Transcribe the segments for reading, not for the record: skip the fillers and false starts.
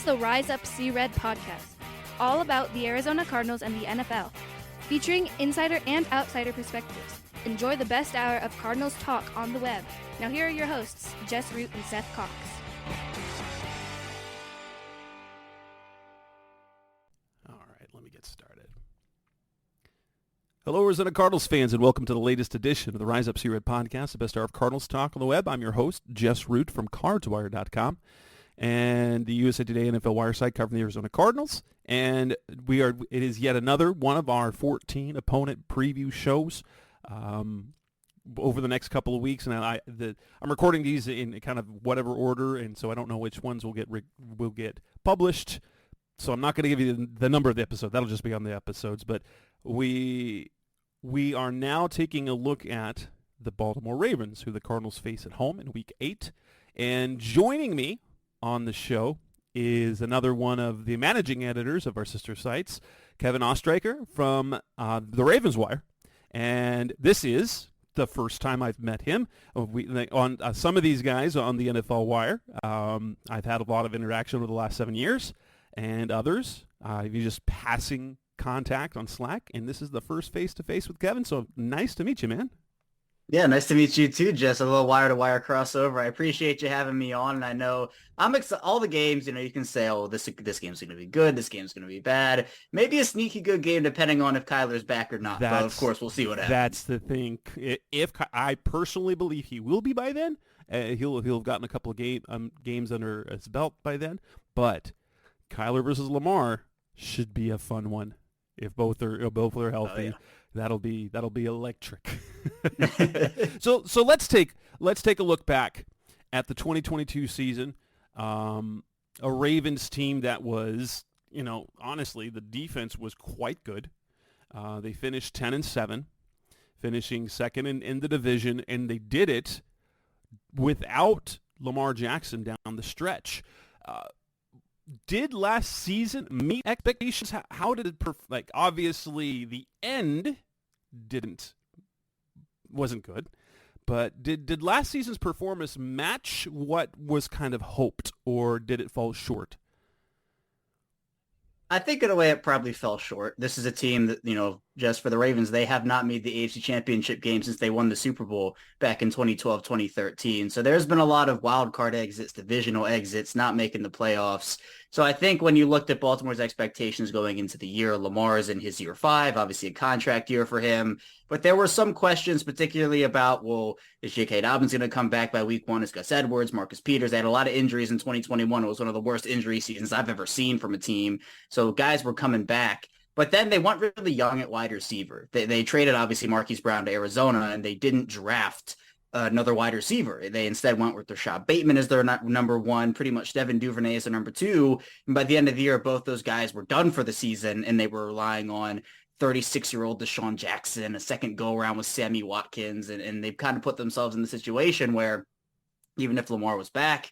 the Rise Up See Red podcast, all about the Arizona Cardinals and the NFL, featuring insider and outsider perspectives. Enjoy the best hour of Cardinals talk on the web. Now here are your hosts, Jess Root and Seth Cox. All right, let me get started. Hello, Arizona Cardinals fans, and welcome to the latest edition of the Rise Up See Red podcast, the best hour of Cardinals talk on the web. I'm your host, Jess Root from cardswire.com. And the USA Today NFL Wire site covering the Arizona Cardinals. And it is yet another one of our 14 opponent preview shows over the next couple of weeks. And I'm recording these in kind of whatever order, and so I don't know which ones will get published. So I'm not going to give you the number of the episode. That'll just be on the episodes. But we are now taking a look at the Baltimore Ravens, who the Cardinals face at home in Week 8. And joining me on the show is another one of the managing editors of our sister sites, Kevin Oestreicher from the Ravens Wire. And this is the first time I've met him. On some of these guys on the NFL Wire, I've had a lot of interaction over the last 7 years, and others, you just passing contact on Slack. And this is the first face-to-face with Kevin, so nice to meet you, man. Yeah, nice to meet you too, Jess. A little wire-to-wire crossover. I appreciate you having me on, and I know I'm excited. All the games, you can say, oh, this game's going to be good, this game's going to be bad. Maybe a sneaky good game, depending on if Kyler's back or not. But of course, we'll see what happens. That's the thing. If I personally believe he will be by then, he'll have gotten a couple of games under his belt by then. But Kyler versus Lamar should be a fun one if both are healthy. Oh, yeah. That'll be electric. So let's take a look back at the 2022 season. A Ravens team that was, honestly, the defense was quite good. They finished 10-7, finishing second in the division, and they did it without Lamar Jackson down the stretch. Did last season meet expectations? How did it obviously the end wasn't good, but did last season's performance match what was kind of hoped, or did it fall short? I think in a way it probably fell short. This is a team that, just for the Ravens, they have not made the AFC Championship game since they won the Super Bowl back in 2012, 2013. So there's been a lot of wild card exits, divisional exits, not making the playoffs. So I think when you looked at Baltimore's expectations going into the year, Lamar is in his year 5, obviously a contract year for him. But there were some questions, particularly about, is J.K. Dobbins going to come back by week 1? Is Gus Edwards, Marcus Peters? They had a lot of injuries in 2021. It was one of the worst injury seasons I've ever seen from a team. So guys were coming back. But then they went really young at wide receiver. They traded, obviously, Marquise Brown to Arizona, and they didn't draft another wide receiver. They instead went with Rashad Bateman as their number 1, pretty much Devin Duvernay as their number 2. And by the end of the year, both those guys were done for the season, and they were relying on 36-year-old Deshaun Jackson, a second go-around with Sammy Watkins, and they've kind of put themselves in the situation where even if Lamar was back,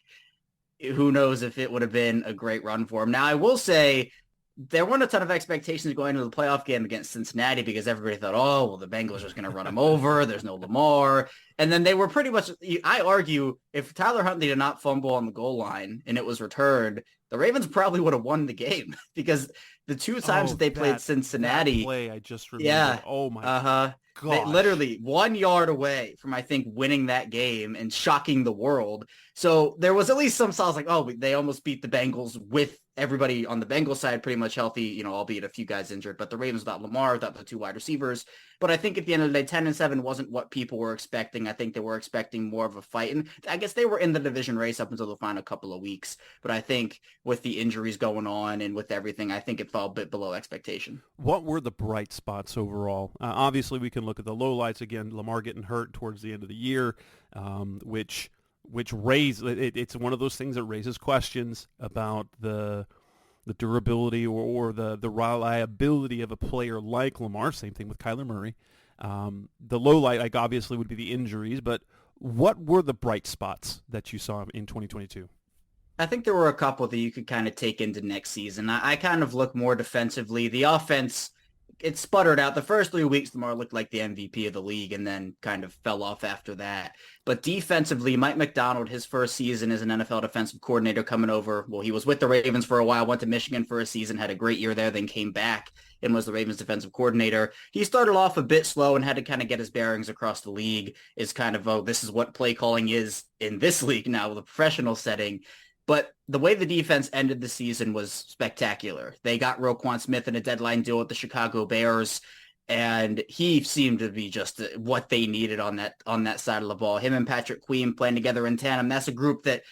who knows if it would have been a great run for him. Now, I will say there weren't a ton of expectations going into the playoff game against Cincinnati because everybody thought, the Bengals are just going to run him over. There's no Lamar. And then they were pretty much, I argue, if Tyler Huntley did not fumble on the goal line and it was returned, the Ravens probably would have won the game because the two times that they played Cincinnati. That play I just remembered. Yeah. Oh, my God. They literally 1 yard away from, I think, winning that game and shocking the world. So there was at least some sauce like, they almost beat the Bengals with everybody on the Bengals side pretty much healthy, albeit a few guys injured. But the Ravens without Lamar, without the 2 wide receivers. But I think at the end of the day, 10-7 wasn't what people were expecting. I think they were expecting more of a fight. And I guess they were in the division race up until the final couple of weeks. But I think with the injuries going on and with everything, I think it fell a bit below expectation. What were the bright spots overall? Obviously, we can look at the lowlights again. Lamar getting hurt towards the end of the year, which raise it's one of those things that raises questions about the durability or the reliability of a player like Lamar. Same thing with Kyler Murray. The low light, obviously, would be the injuries. But what were the bright spots that you saw in 2022? I think there were a couple that you could kind of take into next season. I kind of look more defensively. The offense it sputtered out. The first 3 weeks, Lamar looked like the MVP of the league and then kind of fell off after that. But defensively, Mike Macdonald, his first season as an NFL defensive coordinator coming over, well, he was with the Ravens for a while, went to Michigan for a season, had a great year there, then came back and was the Ravens defensive coordinator. He started off a bit slow and had to kind of get his bearings across the league, is kind of, oh, this is what play calling is in this league now, with a professional setting. But the way the defense ended the season was spectacular. They got Roquan Smith in a deadline deal with the Chicago Bears, and he seemed to be just what they needed on that side of the ball. Him and Patrick Queen playing together in tandem. That's a group that,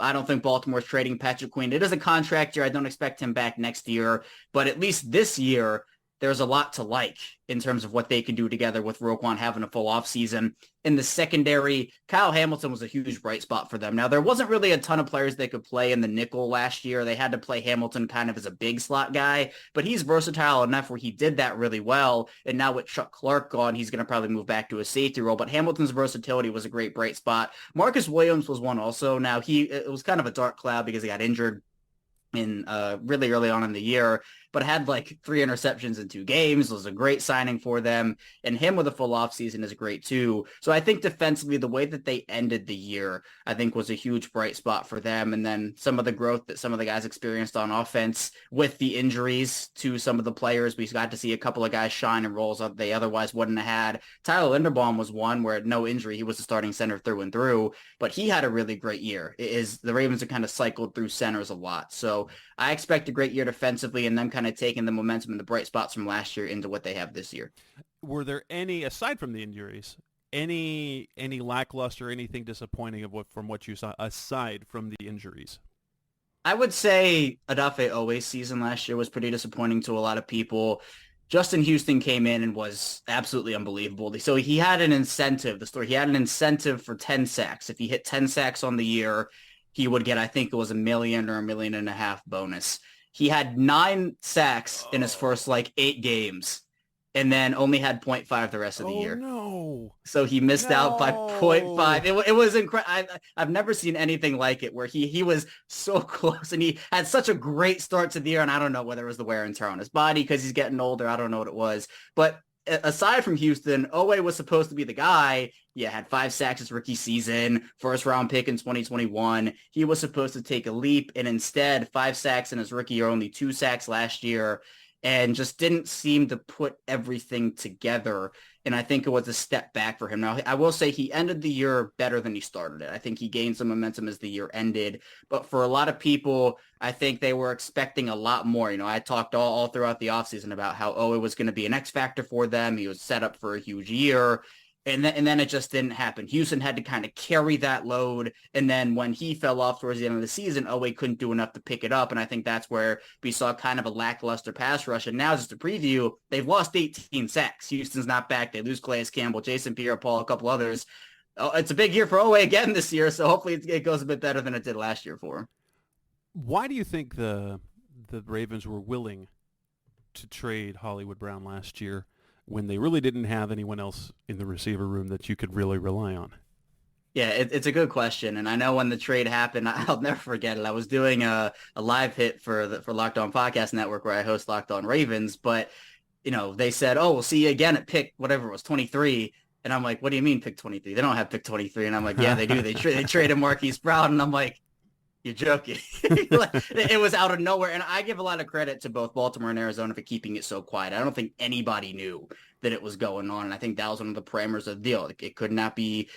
I don't think Baltimore's trading Patrick Queen. It is a contract year. I don't expect him back next year, but at least this year, there's a lot to like in terms of what they can do together with Roquan having a full offseason. In the secondary, Kyle Hamilton was a huge bright spot for them. Now, there wasn't really a ton of players they could play in the nickel last year. They had to play Hamilton kind of as a big slot guy, but he's versatile enough where he did that really well. And now with Chuck Clark gone, he's going to probably move back to a safety role. But Hamilton's versatility was a great bright spot. Marcus Williams was one also. Now, it was kind of a dark cloud because he got injured in really early on in the year, but had like 3 interceptions in 2 games. It was a great signing for them, and him with a full offseason is great too. So I think defensively, the way that they ended the year, I think was a huge bright spot for them. And then some of the growth that some of the guys experienced on offense with the injuries to some of the players. We got to see a couple of guys shine in roles that they otherwise wouldn't have had. Tyler Linderbaum was one where no injury, he was the starting center through and through, but he had a really great year. The Ravens have kind of cycled through centers a lot. So I expect a great year defensively, and them kind of taking the momentum and the bright spots from last year into what they have this year. Were there any, aside from the injuries, any lackluster, anything disappointing from what you saw aside from the injuries? I would say Odafe Owe's season last year was pretty disappointing to a lot of people. Justin Houston came in and was absolutely unbelievable. So he had an incentive, he had an incentive for 10 sacks. If he hit 10 sacks on the year, he would get, I think it was $1 million or $1.5 million bonus. He had 9 sacks in his first 8 games, and then only had 0.5 the rest of the year. No. So he missed out by 0.5. It was incredible. I've never seen anything like it, where he was so close, and he had such a great start to the year. And I don't know whether it was the wear and tear on his body because he's getting older. I don't know what it was, but aside from Houston, Owe was supposed to be the guy. Yeah, had 5 sacks his rookie season, first round pick in 2021. He was supposed to take a leap, and instead 5 sacks in his rookie year, only 2 sacks last year, and just didn't seem to put everything together. And I think it was a step back for him. Now, I will say he ended the year better than he started it. I think he gained some momentum as the year ended. But for a lot of people, I think they were expecting a lot more. I talked all throughout the offseason about how Owe was going to be an X factor for them. He was set up for a huge year. And then it just didn't happen. Houston had to kind of carry that load. And then when he fell off towards the end of the season, Owe couldn't do enough to pick it up. And I think that's where we saw kind of a lackluster pass rush. And now, just to preview, they've lost 18 sacks. Houston's not back. They lose Calais Campbell, Jason Pierre-Paul, a couple others. It's a big year for Owe again this year. So hopefully it goes a bit better than it did last year for him. Why do you think the Ravens were willing to trade Hollywood Brown last year when they really didn't have anyone else in the receiver room that you could really rely on? Yeah, it's a good question. And I know when the trade happened, I'll never forget it. I was doing a live hit for Locked On Podcast Network, where I host Locked On Ravens. But, they said, oh, we'll see you again at pick, whatever it was, 23. And I'm like, what do you mean pick 23? They don't have pick 23. And I'm like, yeah, they do. They traded Marquise Brown. And I'm like, you're joking. It was out of nowhere. And I give a lot of credit to both Baltimore and Arizona for keeping it so quiet. I don't think anybody knew that it was going on. And I think that was one of the parameters of the deal. It could not be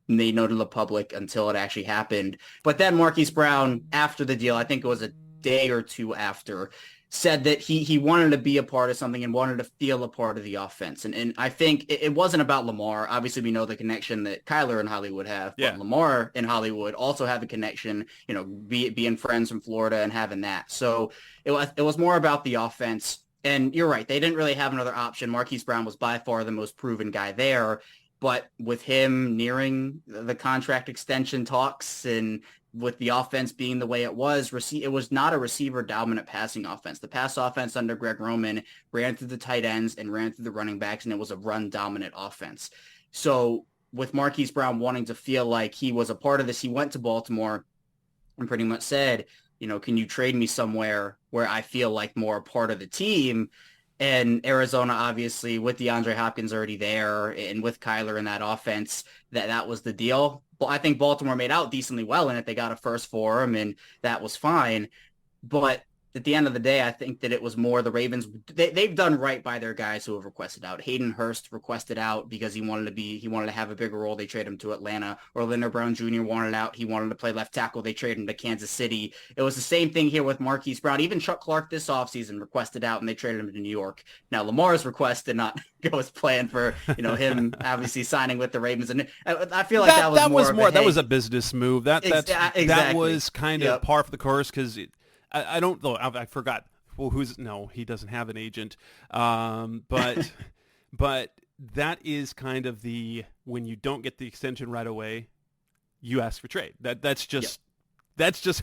made known to the public until it actually happened. But then Marquise Brown, after the deal, I think it was a day or two after, said that he wanted to be a part of something and wanted to feel a part of the offense. And I think it wasn't about Lamar. Obviously, we know the connection that Kyler and Hollywood have, but Lamar and Hollywood also have a connection, being friends from Florida and having that. So it was more about the offense. And you're right, they didn't really have another option. Marquise Brown was by far the most proven guy there. But with him nearing the contract extension talks and with the offense being the way it was not a receiver-dominant passing offense. The pass offense under Greg Roman ran through the tight ends and ran through the running backs, and it was a run-dominant offense. So with Marquise Brown wanting to feel like he was a part of this, he went to Baltimore and pretty much said, can you trade me somewhere where I feel like more a part of the team? And Arizona, obviously, with DeAndre Hopkins already there and with Kyler in that offense, that was the deal. But I think Baltimore made out decently well in it. They got a first for him, and that was fine. But at the end of the day, I think that it was more the Ravens. They've done right by their guys who have requested out. Hayden Hurst requested out because he wanted to have a bigger role. They traded him to Atlanta. Orlando Brown Jr. wanted out. He wanted to play left tackle. They traded him to Kansas City. It was the same thing here with Marquise Brown. Even Chuck Clark this offseason requested out, and they traded him to New York. Now, Lamar's request did not go as planned for, him obviously signing with the Ravens. And I feel like that was a business move. That was kind of par for the course because I don't know. I forgot. Well, he doesn't have an agent. But that is kind of when you don't get the extension right away, you ask for trade. That's just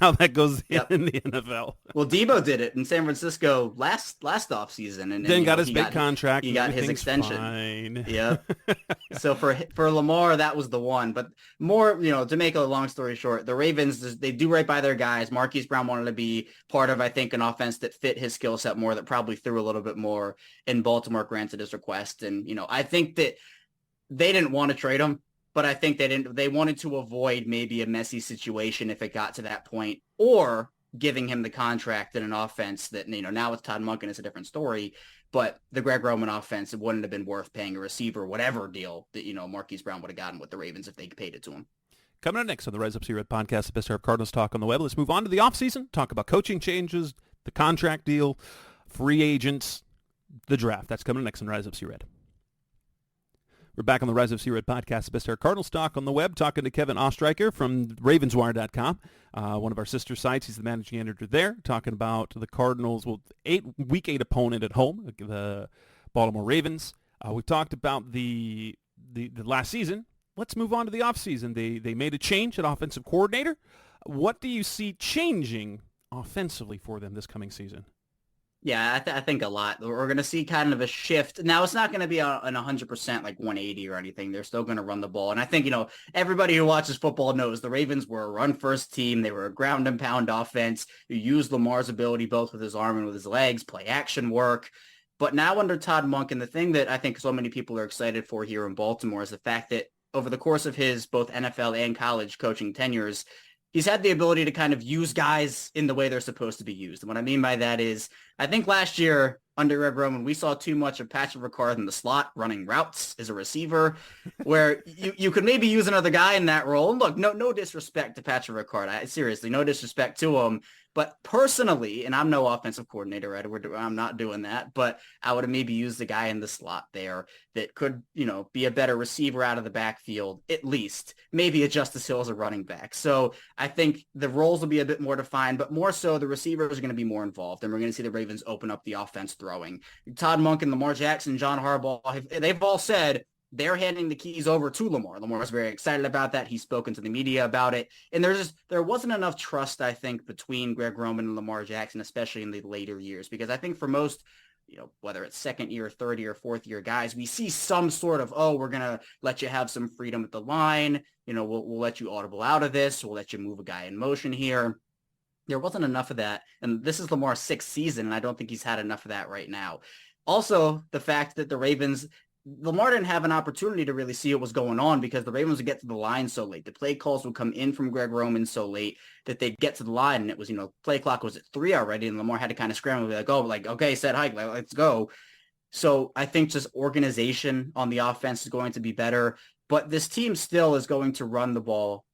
how that goes in the NFL. Well, Debo did it in San Francisco last offseason, and then got his big contract. He got his extension. Fine. Yeah. So for Lamar, that was the one. But more, to make a long story short, the Ravens, they do right by their guys. Marquise Brown wanted to be part of, I think, an offense that fit his skill set more, that probably threw a little bit more. And Baltimore granted his request. And, I think that they didn't want to trade him. But I think they wanted to avoid maybe a messy situation if it got to that point, or giving him the contract in an offense that, now with Todd Monken is a different story. But the Greg Roman offense, it wouldn't have been worth paying a receiver, whatever deal that, Marquise Brown would have gotten with the Ravens if they paid it to him. Coming up next on the Rise Up See Red podcast, the best hour of Cardinals talk on the web. Let's move on to the offseason, talk about coaching changes, the contract deal, free agents, the draft. That's coming next on Rise Up See Red. We're back on the Rise of C Red podcast, the best air Cardinals talk on the web, talking to Kevin Oestreicher from RavensWire.com, one of our sister sites. He's the managing editor there, talking about the Cardinals, week 8 opponent at home, the Baltimore Ravens. We talked about the last season. Let's move on to the offseason. They made a change at offensive coordinator. What do you see changing offensively for them this coming season? Yeah, I think a lot. We're going to see kind of a shift. Now, it's not going to be an 100% like 180 or anything. They're still going to run the ball. And I think, everybody who watches football knows the Ravens were a run-first team. They were a ground-and-pound offense who used Lamar's ability both with his arm and with his legs, play action work. But now under Todd Monken, the thing that I think so many people are excited for here in Baltimore is the fact that over the course of his both NFL and college coaching tenures, he's had the ability to kind of use guys in the way they're supposed to be used. And what I mean by that is, I think last year under Greg Roman, we saw too much of Patrick Ricard in the slot running routes as a receiver, where you could maybe use another guy in that role. And look, no disrespect to Patrick Ricard. Seriously, no disrespect to him. But personally, and I'm no offensive coordinator, Edward, I'm not doing that, but I would have maybe used the guy in the slot there that could, be a better receiver out of the backfield, at least. Maybe a Justice Hill as a running back. So I think the roles will be a bit more defined, but more so the receivers are going to be more involved, and we're going to see the Ravens open up the offense throwing. Todd Monken, Lamar Jackson, John Harbaugh, they've all said they're handing the keys over to Lamar. Lamar's very excited about that. He's spoken to the media about it. And there wasn't enough trust, I think, between Greg Roman and Lamar Jackson, especially in the later years, because I think for most, whether it's second year, third year, fourth year guys, we see some sort of, we're going to let you have some freedom at the line. We'll let you audible out of this. We'll let you move a guy in motion here. There wasn't enough of that. And this is Lamar's 6th season, and I don't think he's had enough of that right now. Also, the fact that Lamar didn't have an opportunity to really see what was going on because the Ravens would get to the line so late. The play calls would come in from Greg Roman so late that they'd get to the line, and it was, play clock was at 3 already, and Lamar had to kind of scramble and be like, okay, set hike, let's go. So I think just organization on the offense is going to be better, but this team still is going to run the ball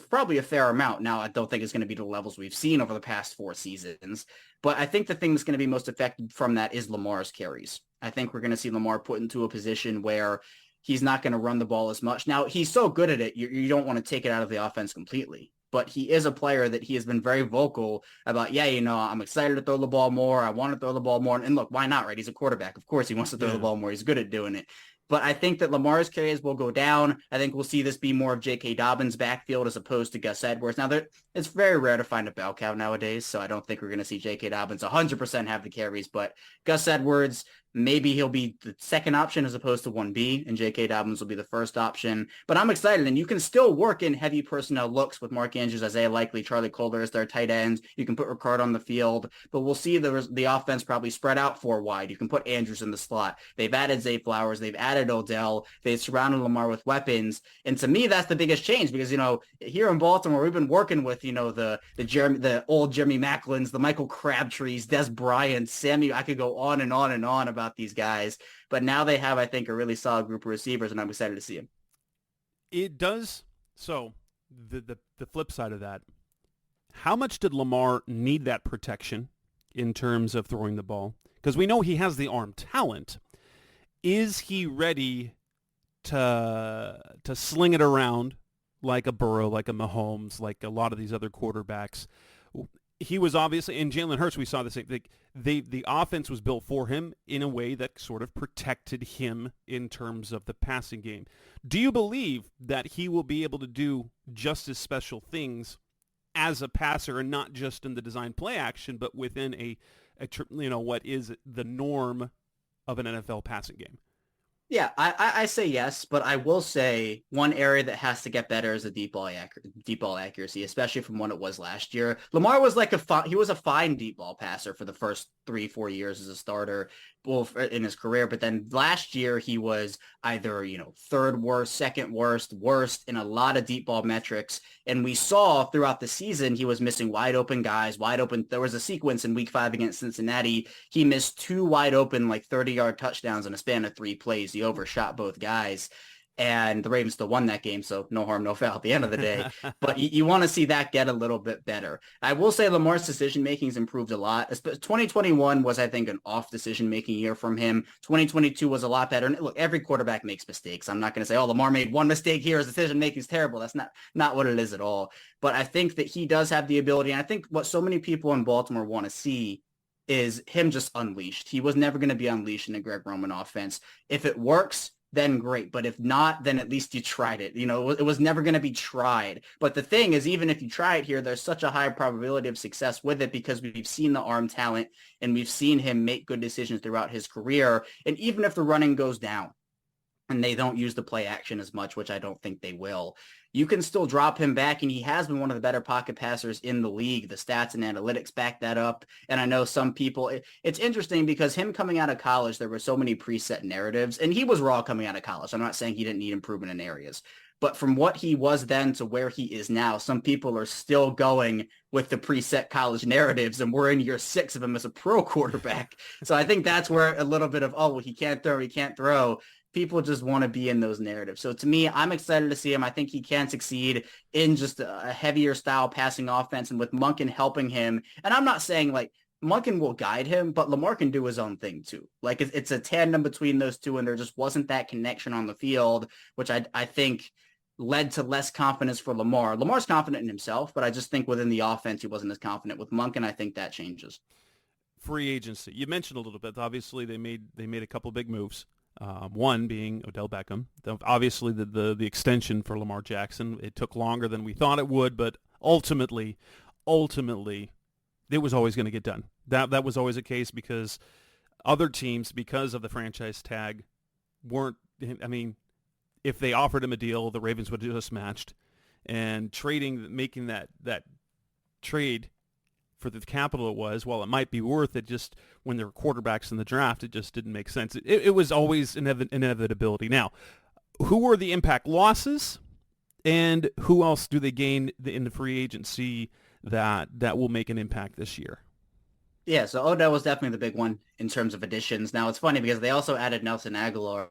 probably a fair amount. Now, I don't think it's going to be the levels we've seen over the past 4 seasons, but I think the thing that's going to be most effective from that is Lamar's carries. I think we're going to see Lamar put into a position where he's not going to run the ball as much. Now, he's so good at it, you don't want to take it out of the offense completely. But he is a player that he has been very vocal about, I'm excited to throw the ball more. I want to throw the ball more. And look, why not, right? He's a quarterback. Of course he wants to throw the ball more. He's good at doing it. But I think that Lamar's carries will go down. I think we'll see this be more of J.K. Dobbins' backfield as opposed to Gus Edwards. Now, it's very rare to find a bell cow nowadays, so I don't think we're going to see J.K. Dobbins 100% have the carries. But Gus Edwards, maybe he'll be the second option as opposed to 1B, and J.K. Dobbins will be the first option. But I'm excited, and you can still work in heavy personnel looks with Mark Andrews, Isaiah Likely, Charlie Colder as their tight ends. You can put Ricard on the field, but we'll see the offense probably spread out 4 wide. You can put Andrews in the slot. They've added Zay Flowers. They've added Odell. They've surrounded Lamar with weapons. And to me, that's the biggest change because, here in Baltimore, we've been working with, the old Jeremy Macklins, the Michael Crabtrees, Des Bryant, Sammy. I could go on and on and on about these guys. But now they have, I think, a really solid group of receivers, and I'm excited to see them. It does. So the flip side of that, how much did Lamar need that protection in terms of throwing the ball? Because we know he has the arm talent. Is he ready to sling it around like a Burrow, like a Mahomes, like a lot of these other quarterbacks? He was obviously, in Jalen Hurts, we saw the same thing. The offense was built for him in a way that sort of protected him in terms of the passing game. Do you believe that he will be able to do just as special things as a passer, and not just in the design play action, but within what is the norm of an NFL passing game? Yeah, I say yes, but I will say one area that has to get better is the deep ball accuracy, especially from what it was last year. Lamar was he was a fine deep ball passer for the first 3-4 years as a starter in his career, but then last year he was either third worst, second worst in a lot of deep ball metrics, and we saw throughout the season he was missing wide open guys. There was a sequence in Week 5 against Cincinnati. He missed 2 wide open 30-yard touchdowns in a span of 3 plays. He overshot both guys. And the Ravens still won that game, so no harm, no foul at the end of the day. But you want to see that get a little bit better. I will say Lamar's decision-making has improved a lot. 2021 was, I think, an off decision-making year from him. 2022 was a lot better. And look, every quarterback makes mistakes. I'm not going to say, Lamar made one mistake here. His decision-making is terrible. That's not what it is at all. But I think that he does have the ability. And I think what so many people in Baltimore want to see is him just unleashed. He was never going to be unleashed in a Greg Roman offense. If it works, then great. But if not, then at least you tried it. It was never going to be tried. But the thing is, even if you try it here, there's such a high probability of success with it because we've seen the arm talent and we've seen him make good decisions throughout his career. And even if the running goes down and they don't use the play action as much, which I don't think they will, you can still drop him back, and he has been one of the better pocket passers in the league. The stats and analytics back that up. And I know some people, it's interesting because him coming out of college, there were so many preset narratives, and he was raw coming out of college. I'm not saying he didn't need improvement in areas, but from what he was then to where he is now, some people are still going with the preset college narratives, and we're in year 6 of him as a pro quarterback. So I think that's where a little bit of, he can't throw. People just want to be in those narratives. So to me, I'm excited to see him. I think he can succeed in just a heavier style passing offense, and with Monken helping him. And I'm not saying Monken will guide him, but Lamar can do his own thing too. It's a tandem between those two, and there just wasn't that connection on the field, which I think led to less confidence for Lamar. Lamar's confident in himself, but I just think within the offense, he wasn't as confident. With Monken, I think that changes. Free agency. You mentioned a little bit. Obviously, they made a couple big moves. One being Odell Beckham. Obviously, the extension for Lamar Jackson. It took longer than we thought it would, but ultimately, it was always going to get done. That was always a case because other teams, because of the franchise tag, weren't. I mean, if they offered him a deal, the Ravens would have just matched. And making that trade for the capital it was, while it might be worth it, just when there were quarterbacks in the draft, it just didn't make sense. It was always inevitability. Now, who were the impact losses, and who else do they gain in the free agency that will make an impact this year? Yeah, so Odell was definitely the big one in terms of additions. Now, it's funny because they also added Nelson Aguilar,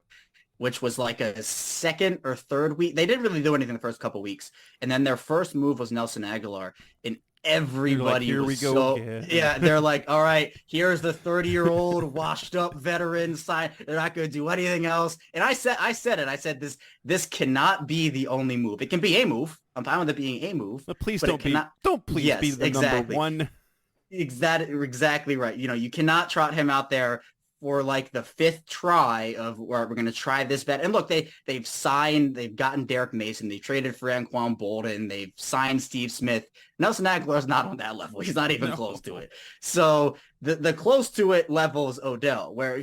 which was like a second or third week. They didn't really do anything the first couple weeks. And then their first move was Nelson Aguilar. And everybody here was we go again. They're like, all right, here's the 30-year-old washed up veteran sign. They're not going to do anything else. And I said it. I said this cannot be the only move. It can be a move. I'm fine with it being a move. But please don't be the number one. Exactly right. You cannot trot him out there for like the fifth try of where we're going to try this bet. And look, they've gotten Derek Mason. They traded for Anquan Bolden. They've signed Steve Smith. Nelson Aguilar's not on that level. He's not even close to it. So the close to it level is Odell, where,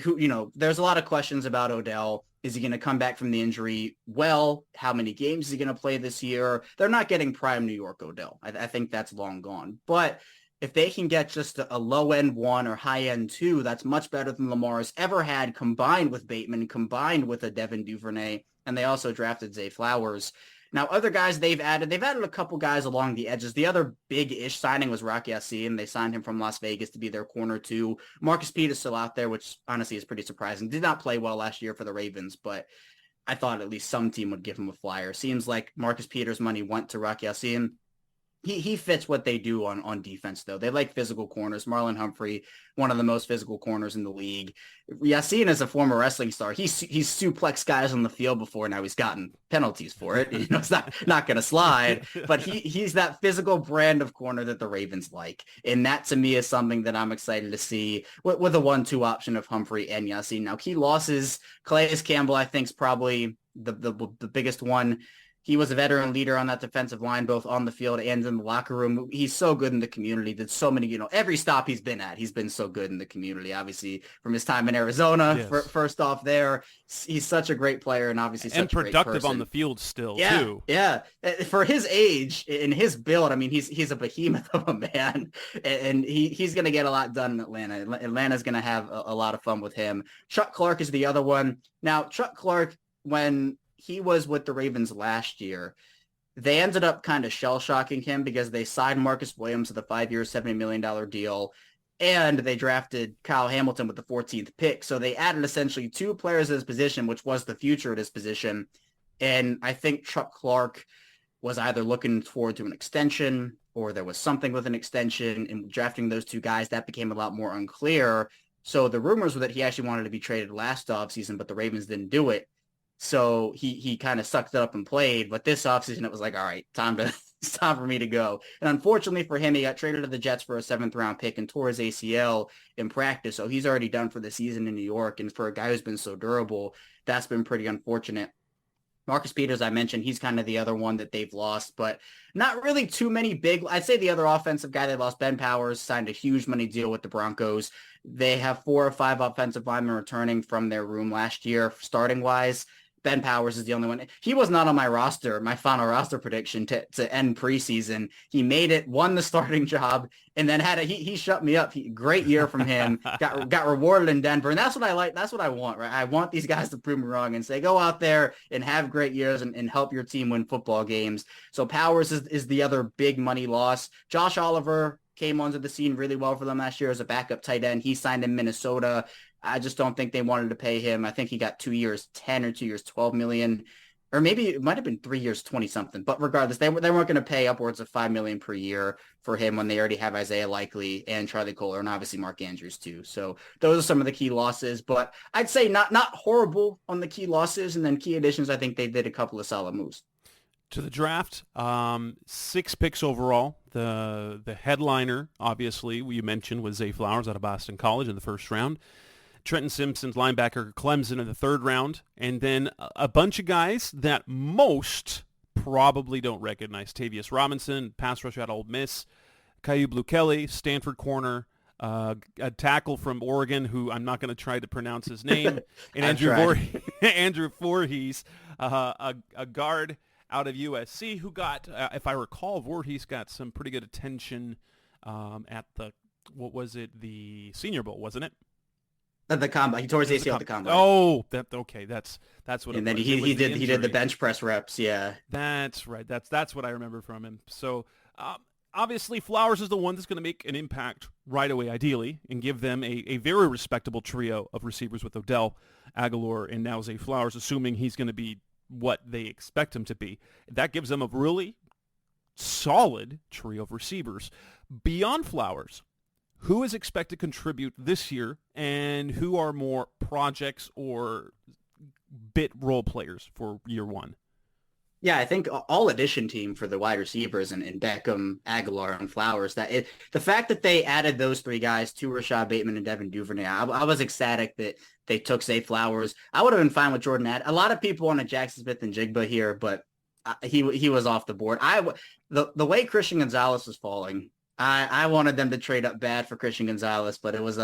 there's a lot of questions about Odell. Is he going to come back from the injury? Well, how many games is he going to play this year? They're not getting prime New York Odell. I think that's long gone. But if they can get just a low-end 1 or high-end 2, that's much better than Lamar has ever had, combined with Bateman, combined with a Devin Duvernay, and they also drafted Zay Flowers. Now, other guys they've added a couple guys along the edges. The other big-ish signing was Rock Ya-Sin. They signed him from Las Vegas to be their corner 2. Marcus Peters still out there, which honestly is pretty surprising. Did not play well last year for the Ravens, but I thought at least some team would give him a flyer. Seems like Marcus Peters' money went to Rock Ya-Sin. He fits what they do on defense, though. They like physical corners. Marlon Humphrey, one of the most physical corners in the league. Ya-Sin is a former wrestling star. He's suplexed guys on the field before. Now he's gotten penalties for it. It's not going to slide. But he's that physical brand of corner that the Ravens like. And that, to me, is something that I'm excited to see with a 1-2 option of Humphrey and Ya-Sin. Now, key losses, Calais Campbell, I think, is probably the biggest one. He was a veteran leader on that defensive line, both on the field and in the locker room. He's so good in the community. Did so many, every stop he's been at, he's been so good in the community. Obviously, from his time in Arizona, yes. First off there, he's such a great player and obviously such a great productive person. on the field still, too. Yeah, for his age and his build, I mean, he's a behemoth of a man, and he's going to get a lot done in Atlanta. Atlanta's going to have a lot of fun with him. Chuck Clark is the other one. Now, Chuck Clark, when he was with the Ravens last year, they ended up kind of shell-shocking him because they signed Marcus Williams to the 5-year, $70 million deal, and they drafted Kyle Hamilton with the 14th pick. So they added essentially 2 players at his position, which was the future at his position. And I think Chuck Clark was either looking forward to an extension or there was something with an extension. And drafting those 2 guys, that became a lot more unclear. So the rumors were that he actually wanted to be traded last offseason, but the Ravens didn't do it. So he kind of sucked it up and played. But this offseason, it was like, all right, it's time for me to go. And unfortunately for him, he got traded to the Jets for a 7th-round pick and tore his ACL in practice. So he's already done for the season in New York. And for a guy who's been so durable, that's been pretty unfortunate. Marcus Peters, I mentioned, he's kind of the other one that they've lost, but not really too many big. I'd say the other offensive guy they lost, Ben Powers, signed a huge money deal with the Broncos. They have 4 or 5 offensive linemen returning from their room last year, starting-wise. Ben Powers is the only one. He was not on my roster, my final roster prediction to end preseason. He made it, won the starting job, and then he shut me up. Great year from him. got rewarded in Denver, and that's what I like. That's what I want, right? I want these guys to prove me wrong and say, go out there and have great years and help your team win football games. So Powers is the other big money loss. Josh Oliver came onto the scene really well for them last year as a backup tight end. He signed in Minnesota. I just don't think they wanted to pay him. I think he got 2 years, 10 or 2 years, 12 million, or maybe it might've been 3 years, 20 something, but regardless, they weren't going to pay upwards of $5 million per year for him when they already have Isaiah Likely and Charlie Kolar and obviously Mark Andrews too. So those are some of the key losses, but I'd say not horrible on the key losses. And then key additions, I think they did a couple of solid moves. To the draft, 6 picks overall. The headliner, obviously, you mentioned, was Zay Flowers out of Boston College in the first round. Trenton Simpson's linebacker, Clemson, in the 3rd round. And then a bunch of guys that most probably don't recognize. Tavius Robinson, pass rusher out of Ole Miss. Caillou Blue-Kelly, Stanford corner. A tackle from Oregon, who I'm not going to try to pronounce his name. And Andrew Voorhees, a guard out of USC, who got, if I recall, Voorhees got some pretty good attention at the Senior Bowl, wasn't it? At the combine, he tore his ACL at the combine. Oh, okay. That's what. And then he did the bench press reps. Yeah, that's right. That's what I remember from him. So obviously, Flowers is the one that's going to make an impact right away, ideally, and give them a very respectable trio of receivers with Odell, Aguilar, and now Zay Flowers, assuming he's going to be what they expect him to be. That gives them a really solid trio of receivers. Beyond Flowers, who is expected to contribute this year, and who are more projects or bit role players for year one? Yeah, I think all addition team for the wide receivers and Beckham, Aguilar, and Flowers, the fact that they added those three guys to Rashad Bateman and Devin Duvernay, I was ecstatic that they took Zay Flowers. I would have been fine with Jordan Addison. A lot of people wanted Jackson Smith and Jigba here, but he was off the board. The way Christian Gonzalez was falling, I wanted them to trade up bad for Christian Gonzalez, but it was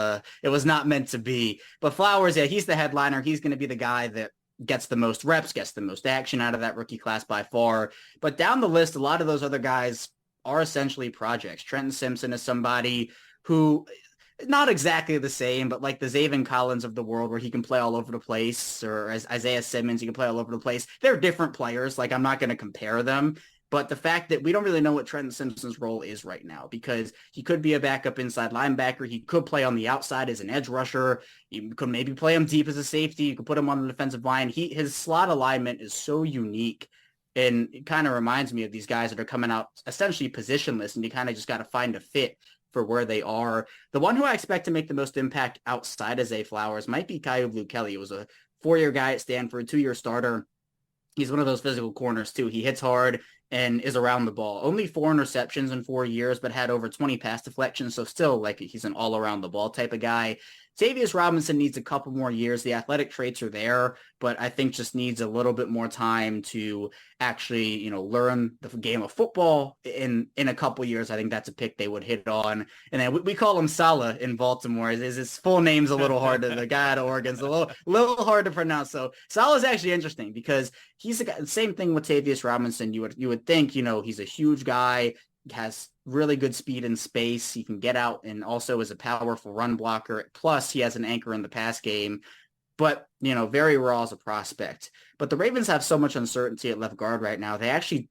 not meant to be. But Flowers, yeah, he's the headliner. He's going to be the guy that gets the most reps, gets the most action out of that rookie class by far. But down the list, a lot of those other guys are essentially projects. Trenton Simpson is somebody who, not exactly the same, but like the Zaven Collins of the world, where he can play all over the place, or as Isaiah Simmons, he can play all over the place. They're different players. Like, I'm not going to compare them. But the fact that we don't really know what Trenton Simpson's role is right now, because he could be a backup inside linebacker. He could play on the outside as an edge rusher. You could maybe play him deep as a safety. You could put him on the defensive line. His slot alignment is so unique, and it kind of reminds me of these guys that are coming out essentially positionless, and you kind of just got to find a fit for where they are. The one who I expect to make the most impact outside of Zay Flowers might be Kayub Luke Kelly. He was a 4-year guy at Stanford, 2-year starter. He's one of those physical corners too. He hits hard and is around the ball. Only 4 interceptions in 4 years, but had over 20 pass deflections. So still, like, he's an all around the ball type of guy. Tavius Robinson needs a couple more years. The athletic traits are there, but I think just needs a little bit more time to actually, learn the game of football in a couple years. I think that's a pick they would hit on. And then we call him Salah in Baltimore. His full name's a little hard to, the guy out of Oregon's a little hard to pronounce. So Salah's actually interesting because he's the same thing with Tavius Robinson. You would think, he's a huge guy, has really good speed and space. He can get out and also is a powerful run blocker. Plus, he has an anchor in the pass game, but, very raw as a prospect. But the Ravens have so much uncertainty at left guard right now.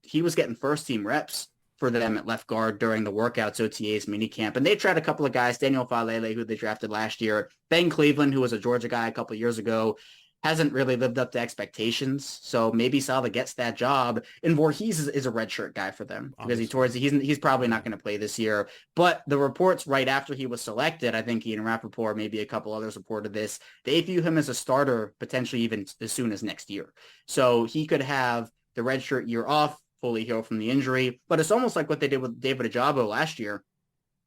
He was getting first team reps for them at left guard during the workouts, OTAs, minicamp. And they tried a couple of guys, Daniel Falele, who they drafted last year, Ben Cleveland, who was a Georgia guy a couple of years ago, hasn't really lived up to expectations. So maybe Salah gets that job. And Voorhees is a redshirt guy for them because he's probably not going to play this year. But the reports right after he was selected, I think Ian Rappaport, maybe a couple others reported this, they view him as a starter potentially even as soon as next year. So he could have the redshirt year off, fully heal from the injury. But it's almost like what they did with David Ajabo last year.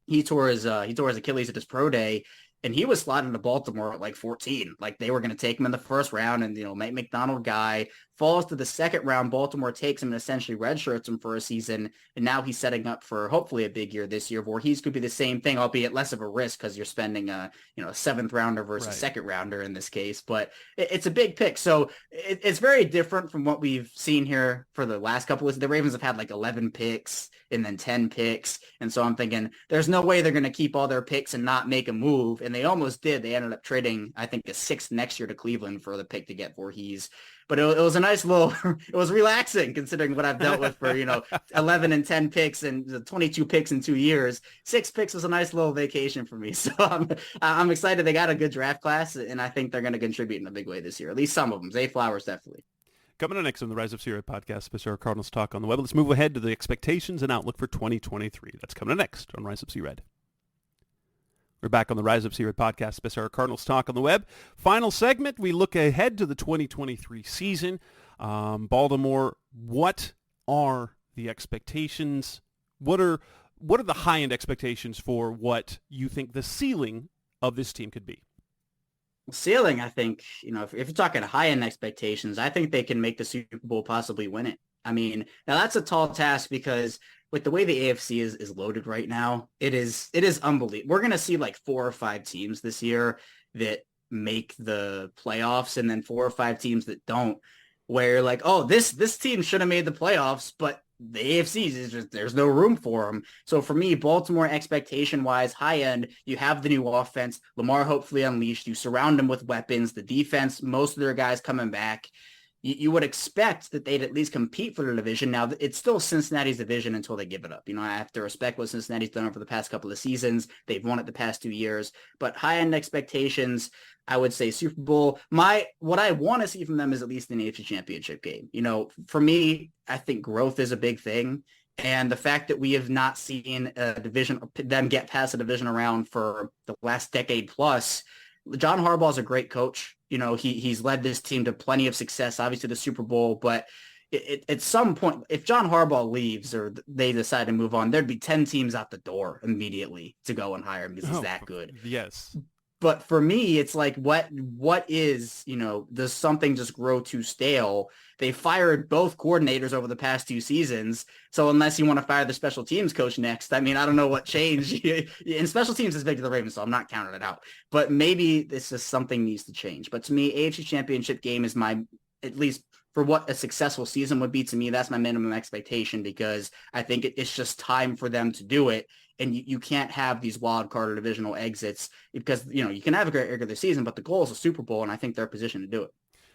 He tore his Achilles at his pro day, and he was slotted to Baltimore at like 14. Like, they were going to take him in the first round, and, Mike McDonald guy falls to the second round. Baltimore takes him and essentially redshirts him for a season. And now he's setting up for hopefully a big year this year. Voorhees could be the same thing, albeit less of a risk because you're spending a 7th rounder versus a second rounder in this case. But it's a big pick. So it's very different from what we've seen here for the last couple of. The Ravens have had like 11 picks and then 10 picks. And so I'm thinking there's no way they're going to keep all their picks and not make a move. And they almost did. They ended up trading, I think, a 6th next year to Cleveland for the pick to get Voorhees. But it was a nice little, it was relaxing considering what I've dealt with for, 11 and 10 picks and 22 picks in 2 years. 6 picks was a nice little vacation for me. So I'm excited they got a good draft class, and I think they're going to contribute in a big way this year. At least some of them. Zay Flowers, definitely. Coming up next on the Rise Up Series podcast, special Cardinals Talk on the Web. Let's move ahead to the expectations and outlook for 2023. That's coming up next on Rise Up Red. We're back on the Rise Up Red podcast, special Cardinals Talk on the Web. Final segment, we look ahead to the 2023 season. Baltimore, what are the expectations? What are the high-end expectations for what you think the ceiling of this team could be? Ceiling, I think, if you're talking high-end expectations, I think they can make the Super Bowl, possibly win it. I mean, now that's a tall task because with the way the AFC is loaded right now, it is unbelievable. We're going to see like 4 or 5 teams this year that make the playoffs, and then 4 or 5 teams that don't, where like, oh, this team should have made the playoffs, but the AFC is just, there's no room for them. So for me, Baltimore expectation-wise, high end, you have the new offense, Lamar hopefully unleashed, you surround them with weapons, the defense, most of their guys coming back. You would expect that they'd at least compete for the division. Now, it's still Cincinnati's division until they give it up. I have to respect what Cincinnati's done over the past couple of seasons. They've won it the past 2 years. But high-end expectations, I would say Super Bowl. What I want to see from them is at least an AFC Championship game. For me, I think growth is a big thing. And the fact that we have not seen them get past a division round for the last decade plus. John Harbaugh is a great coach. He's led this team to plenty of success, obviously the Super Bowl, but at some point, if John Harbaugh leaves or they decide to move on, there'd be 10 teams out the door immediately to go and hire him because he's that good. Yes. But for me, it's like, what is, does something just grow too stale? They fired both coordinators over the past 2 seasons. So unless you want to fire the special teams coach next, I mean, I don't know what changed. And special teams is big to the Ravens, so I'm not counting it out. But maybe this is something needs to change. But to me, AFC Championship game is at least for what a successful season would be to me, that's my minimum expectation, because I think it's just time for them to do it. And you can't have these wild card or divisional exits because, you can have a great regular season, but the goal is a Super Bowl, and I think they're positioned to do it.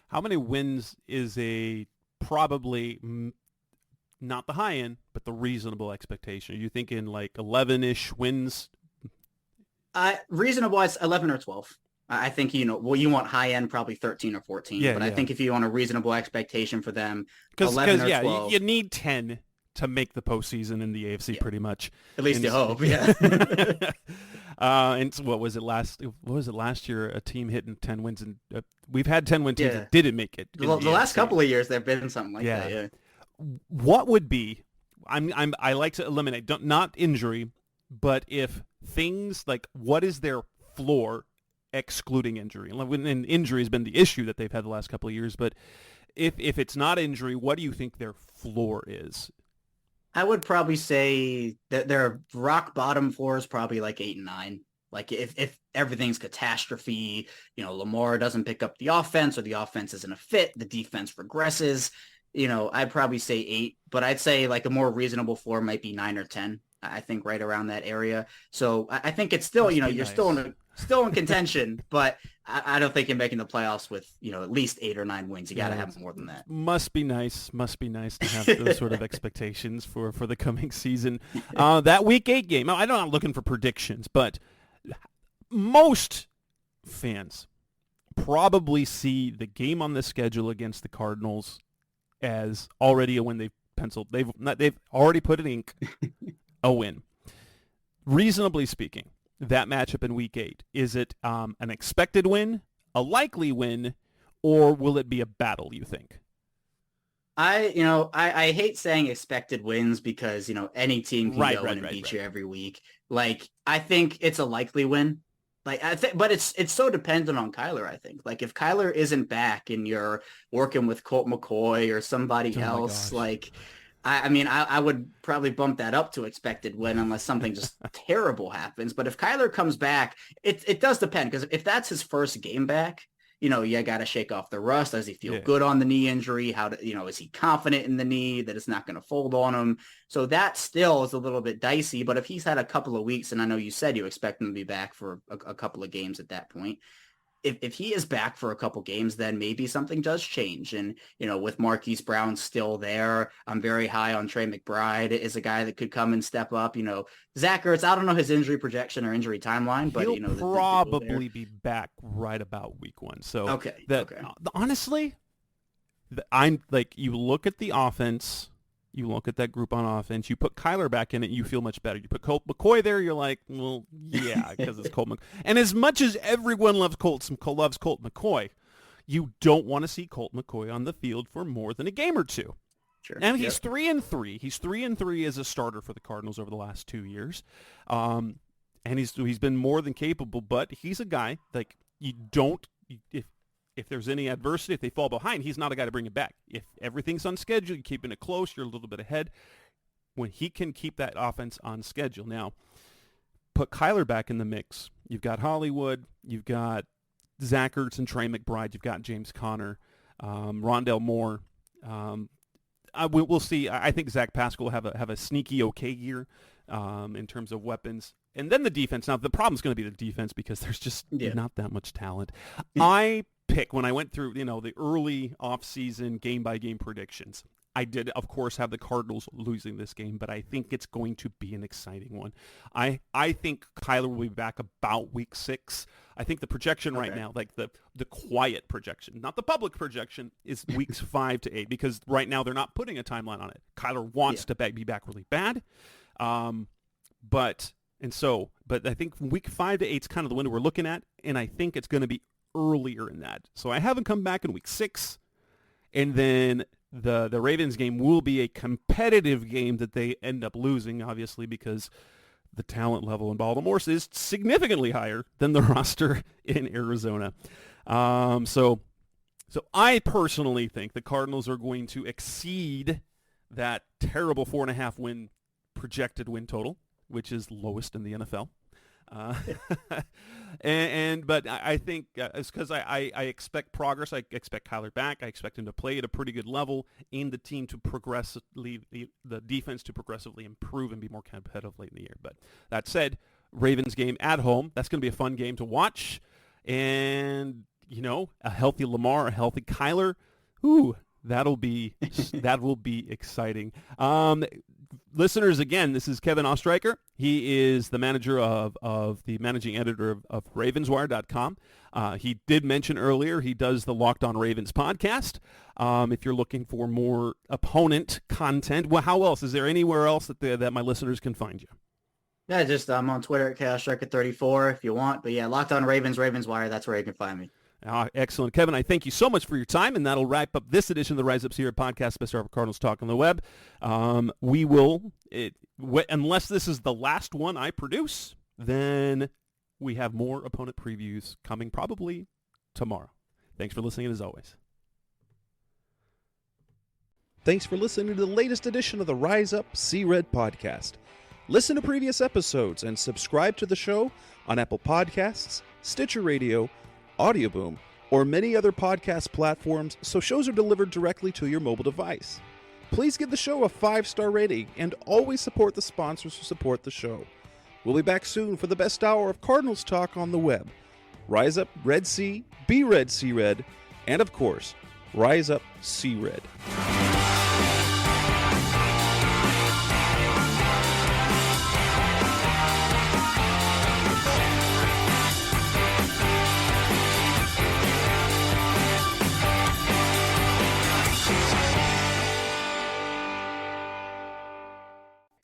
How many wins is probably not the high end, but the reasonable expectation? Are you thinking like 11-ish wins? Reasonable, it's 11 or 12. I think, you want high end, probably 13 or 14. Yeah, but yeah. I think if you want a reasonable expectation for them, 11 or 12. You need 10 to make the postseason in the AFC, pretty much. At least you hope, yeah. And what was it last year? A team hitting 10 wins, and we've had 10-win teams that didn't make it. The last couple of years, there've been something like that. Yeah. What would be? I like to eliminate not injury, but if things like, what is their floor, excluding injury? And injury has been the issue that they've had the last couple of years. But if it's not injury, what do you think their floor is? I would probably say that their rock bottom floor is probably like 8 and 9. Like if everything's catastrophe, Lamar doesn't pick up the offense, or the offense isn't a fit, the defense regresses, I'd probably say 8, but I'd say like a more reasonable floor might be 9 or 10. I think right around that area. So I think it's still, you're nice. still in contention, but I don't think you're making the playoffs with, at least 8 or 9 wins. You got to have more than that. Must be nice to have those sort of expectations for the coming season. That Week 8 game, I'm not looking for predictions, but most fans probably see the game on the schedule against the Cardinals as already a win they've penciled. They've already put in ink. A win. Reasonably speaking, that matchup in Week 8, is it an expected win, a likely win, or will it be a battle, you think? I hate saying expected wins because, any team can go in and beat you every week. Like, I think it's a likely win. Like, but it's so dependent on Kyler, I think. Like, if Kyler isn't back and you're working with Colt McCoy or somebody else, like... I would probably bump that up to expected win unless something just terrible happens. But if Kyler comes back, it does depend, because if that's his first game back, you got to shake off the rust. Does he feel good on the knee injury? Is he confident in the knee that it's not going to fold on him? So that still is a little bit dicey. But if he's had a couple of weeks, and I know you said you expect him to be back for a couple of games at that point, if he is back for a couple games, then maybe something does change. And, with Marquise Brown still there, I'm very high on Trey McBride as a guy that could come and step up. Zach Ertz, I don't know his injury projection or injury timeline, but he'll probably be back right about Week 1. So honestly, I'm like, you look at the offense, you look at that group on offense, you put Kyler back in it, you feel much better. You put Colt McCoy there, you're like, well, yeah, because it's Colt McCoy. And as much as everyone loves Colt McCoy, you don't want to see Colt McCoy on the field for more than a game or two. Sure. And he's 3-3. He's 3-3 as a starter for the Cardinals over the last 2 years. And he's been more than capable, but he's a guy, like, if there's any adversity, if they fall behind, he's not a guy to bring it back. If everything's on schedule, you're keeping it close, you're a little bit ahead. When he can keep that offense on schedule. Now, put Kyler back in the mix. You've got Hollywood, you've got Zach Ertz and Trey McBride, you've got James Conner, Rondale Moore. We'll see. I think Zach Pascal will have a sneaky okay year in terms of weapons. And then the defense. Now, the problem's going to be the defense because there's just not that much talent. I pick, when I went through, the early offseason game-by-game predictions, I did, of course, have the Cardinals losing this game, but I think it's going to be an exciting one. I think Kyler will be back about Week 6. I think the projection right now, like the quiet projection, not the public projection, is weeks 5 to 8, because right now they're not putting a timeline on it. Kyler wants to be back really bad. But I think week 5 to 8 is kind of the window we're looking at, and I think it's going to be earlier in that. So I have him come back in week 6, and then the Ravens game will be a competitive game that they end up losing, obviously, because the talent level in Baltimore is significantly higher than the roster in Arizona. So I personally think the Cardinals are going to exceed that terrible 4.5 win projected win total, which is lowest in the NFL. But I think it's because I expect progress. I expect Kyler back. I expect him to play at a pretty good level, and the team to the defense to progressively improve and be more competitive late in the year. But that said, Ravens game at home, that's going to be a fun game to watch. And, a healthy Lamar, a healthy Kyler, that will be exciting. Listeners, again, this is Kevin Oestreicher. He is the manager of the managing editor of Ravenswire.com. He did mention earlier he does the Locked On Ravens podcast. If you're looking for more opponent content, well, how else? Is there anywhere else that my listeners can find you? Yeah, just I'm on Twitter at KaosStriker34 if you want. But yeah, Locked On Ravens, Ravenswire, that's where you can find me. Excellent. Kevin, I thank you so much for your time, and that'll wrap up this edition of the Rise Up Sierra podcast, Best of Cardinals Talk on the Web. We will, unless this is the last one I produce, then we have more opponent previews coming probably tomorrow. Thanks for listening, as always. Thanks for listening to the latest edition of the Rise Up See Red podcast. Listen to previous episodes and subscribe to the show on Apple Podcasts, Stitcher Radio, Audioboom, or many other podcast platforms so shows are delivered directly to your mobile device. Please give the show a 5-star rating and always support the sponsors who support the show. We'll be back soon for the best hour of Cardinals talk on the web. Rise up, Red Sea, be Red, See Red, and of course, Rise up, See Red.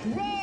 Run!